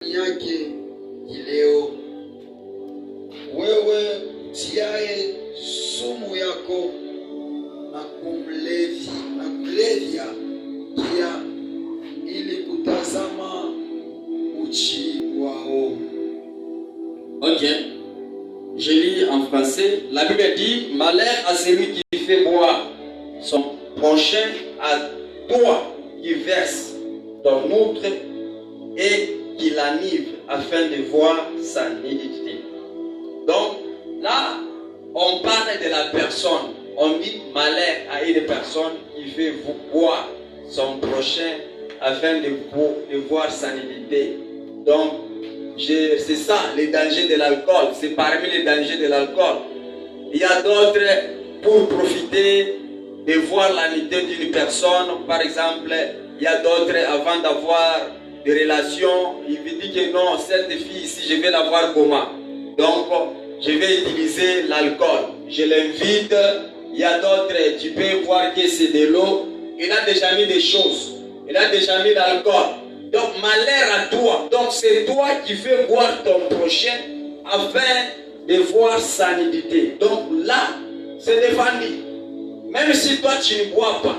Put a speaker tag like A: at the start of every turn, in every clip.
A: yake ileo. Wewe tiaye sumu yako na kulevya pia, ili kutazama uchi wao.
B: Ok, je lis en français. La Bible dit: malheur à celui qui fait boire son prochain à toi qui verse ton outre et qui l'enivre afin de voir sa nudité. Donc là, on parle de la personne. On dit malheur à une personne qui fait boire son prochain afin de voir sa nudité. Donc, c'est ça, les dangers de l'alcool. C'est parmi les dangers de l'alcool. Il y a d'autres pour profiter de voir la nudité d'une personne. Par exemple, il y a d'autres avant d'avoir des relations. Il me dit que non, cette fille ici, je vais la voir comment. Donc, je vais utiliser l'alcool. Je l'invite. Il y a d'autres, tu peux voir que c'est de l'eau. Il a déjà mis des choses. Il a déjà mis l'alcool. Donc, malheur à toi. Donc, c'est toi qui fais boire ton prochain afin de voir sa nudité. Donc, là, c'est défendu. Même si toi, tu ne bois pas,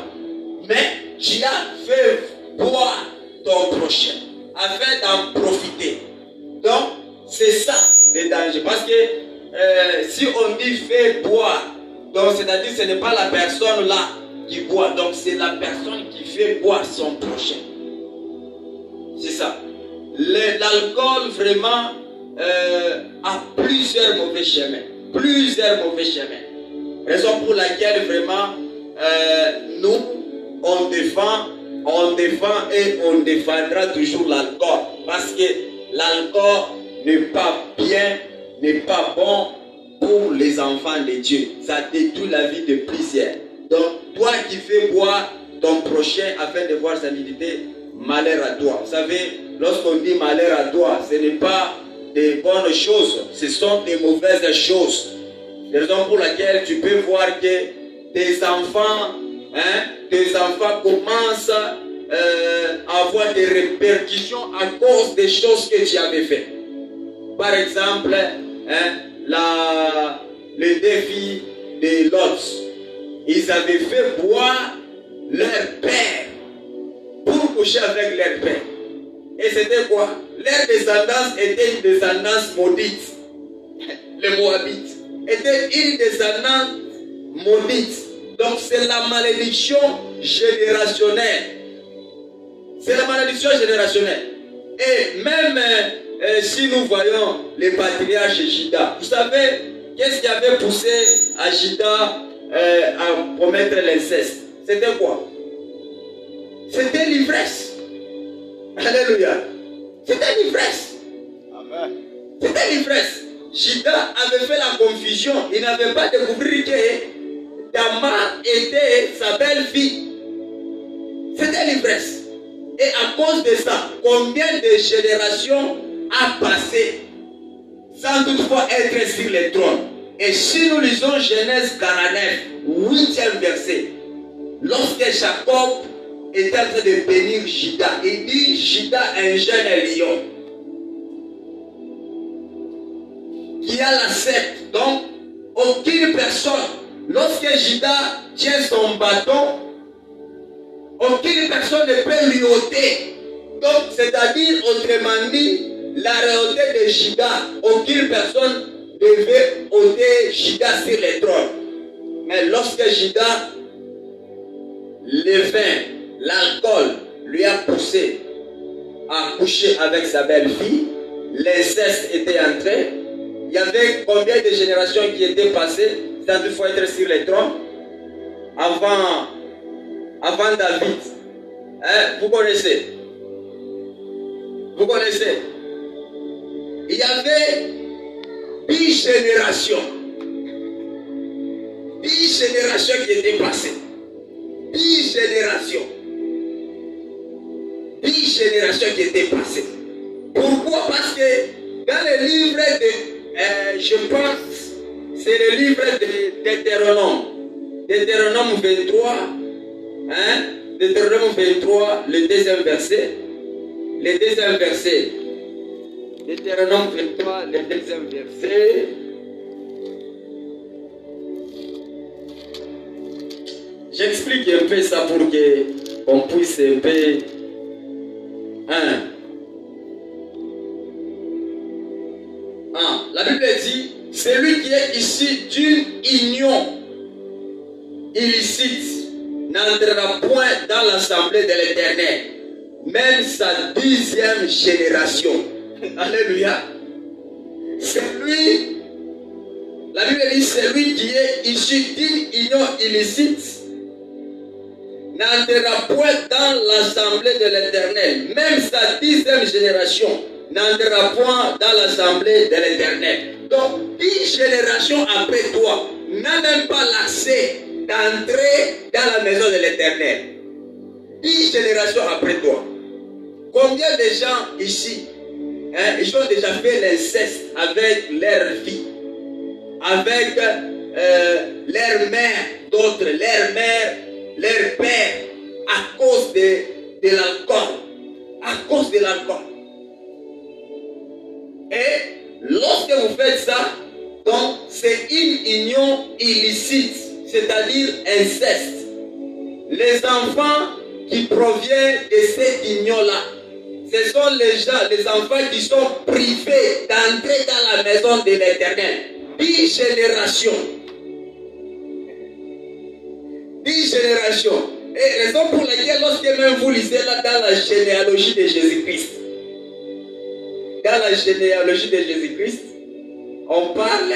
B: mais tu as fait boire ton prochain afin d'en profiter. Donc, c'est ça le danger. Parce que si on dit fait boire, donc c'est-à-dire que ce n'est pas la personne là qui boit. Donc, c'est la personne qui fait boire son prochain. C'est ça. L'alcool vraiment a plusieurs mauvais chemins. Plusieurs mauvais chemins. Raison pour laquelle vraiment nous, on défend et on défendra toujours l'alcool. Parce que l'alcool n'est pas bien, n'est pas bon pour les enfants de Dieu. Ça détruit la vie de plusieurs. Donc, toi qui fais boire ton prochain afin de voir sa nudité, malheur à toi. Vous savez, lorsqu'on dit malheur à toi, ce n'est pas des bonnes choses, ce sont des mauvaises choses. C'est la raison pour laquelle tu peux voir que tes enfants commencent à avoir des répercussions à cause des choses que tu avais faites. Par exemple, le défi de Lot. Ils avaient fait boire leur père pour coucher avec leur père. Et c'était quoi? Leur descendance était une descendance maudite. Les Moabites étaient une descendance maudite. Donc c'est la malédiction générationnelle. C'est la malédiction générationnelle. Et même si nous voyons les patriarches Juda, vous savez, qu'est-ce qui avait poussé à Juda à commettre l'inceste? C'était quoi? C'était l'ivresse. Alléluia. C'était l'ivresse. Amen. C'était l'ivresse. Juda avait fait la confusion. Il n'avait pas découvert que Tamar était sa belle-fille. C'était l'ivresse. Et à cause de ça, combien de générations a passé sans toutefois être sur le trône? Et si nous lisons Genèse 49, 8e verset, lorsque Jacob est en train de bénir Juda, il dit Juda, un jeune lion qui a la sceptre. Donc, aucune personne, lorsque Juda tient son bâton, aucune personne ne peut lui ôter. Donc, c'est-à-dire, autrement dit, la réalité de Juda, aucune personne devait ôter Juda sur le trône. Mais lorsque Juda, le vin, l'alcool lui a poussé à coucher avec sa belle-fille, l'inceste était entré. Il y avait combien de générations qui étaient passées? C'est-à-dire qu'il faut être sur le trône avant David. Vous connaissez? Vous connaissez? Il y avait 10 générations. 10 générations qui étaient passées. 10 générations. 10 générations qui étaient passées. Pourquoi? Parce que dans le livre de, je pense, c'est le livre de Deutéronome. Deutéronome 23, Deutéronome 23, le deuxième verset. Le deuxième verset. Deutéronome 23, le deuxième verset. J'explique un peu ça pour qu'on puisse un peu. La Bible dit, celui qui est issu d'une union illicite n'entrera point dans l'assemblée de l'Éternel, même sa 10e génération. Alléluia. La Bible dit, celui qui est issu d'une union illicite n'entrera point dans l'assemblée de l'Éternel, même sa 10e génération n'entrera point dans l'assemblée de l'Éternel. Donc, 10 générations après toi n'a même pas l'accès d'entrer dans la maison de l'Éternel. 10 générations après toi. Combien de gens ici, ils ont déjà fait l'inceste avec leur fille, avec leur mère, d'autres, leur mère, leur père, à cause de l'alcool. À cause de l'alcool. Et lorsque vous faites ça, donc c'est une union illicite, c'est-à-dire inceste. Les enfants qui proviennent de cette union-là, ce sont les enfants qui sont privés d'entrer dans la maison de l'Éternel. 10 générations. 10 générations. Et raison pour laquelle, lorsque même vous lisez là dans la généalogie de Jésus-Christ, dans la généalogie de Jésus-Christ, on parle,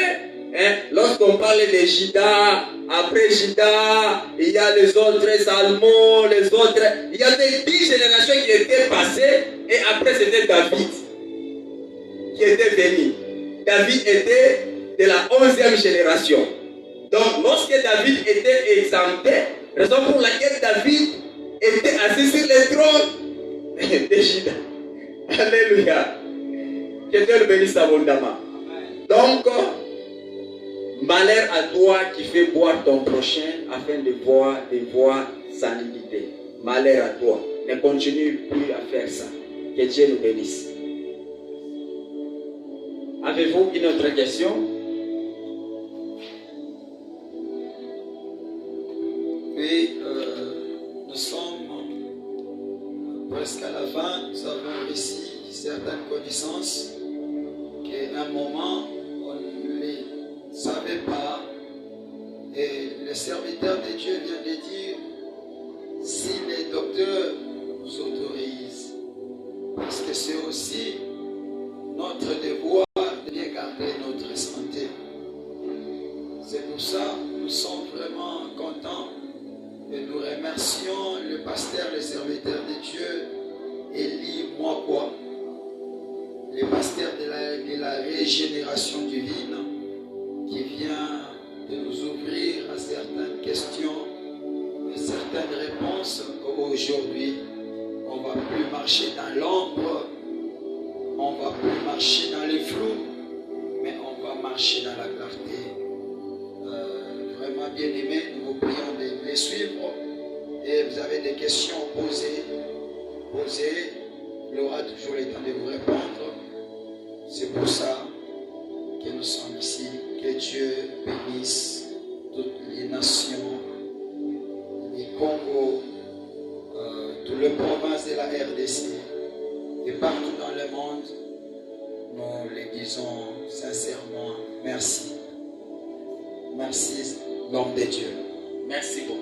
B: lorsqu'on parle de Judas, après Judas, il y a les autres, Salmon, les autres, il y avait 10 générations qui étaient passées, et après c'était David qui était venu. David était de la 11e génération. Donc lorsque David était exempté, raison pour laquelle David était assis sur le trône de Judas. Alléluia. Que Dieu le bénisse abondamment. Donc, malheur à toi qui fais boire ton prochain afin de voir sa nudité. Malheur à toi. Ne continue plus à faire ça. Que Dieu nous bénisse. Avez-vous une autre question?
A: Oui, nous sommes presque à la fin. Nous avons ici certaines connaissances qu'à un moment on ne les savait pas. Et le serviteur de Dieu vient de dire si les docteurs nous autorisent. Parce que c'est aussi notre devoir de bien garder notre santé. C'est pour ça que nous sommes vraiment contents et nous remercions le pasteur, le serviteur de Dieu, Élie Mwakwa, le pasteur de la régénération divine, qui vient de nous ouvrir à certaines questions et certaines réponses. Aujourd'hui, on ne va plus marcher dans l'ombre, on ne va plus marcher dans les flous, mais on va marcher dans la clarté. Vraiment bien aimé, nous vous prions de les suivre. Et vous avez des questions posées, il aura toujours le temps de vous répondre. C'est pour ça que nous sommes ici. Que Dieu bénisse toutes les nations, les Congo, toutes les provinces de la RDC et partout dans le monde. Nous les disons sincèrement merci. Merci, l'homme de Dieu.
B: Merci beaucoup.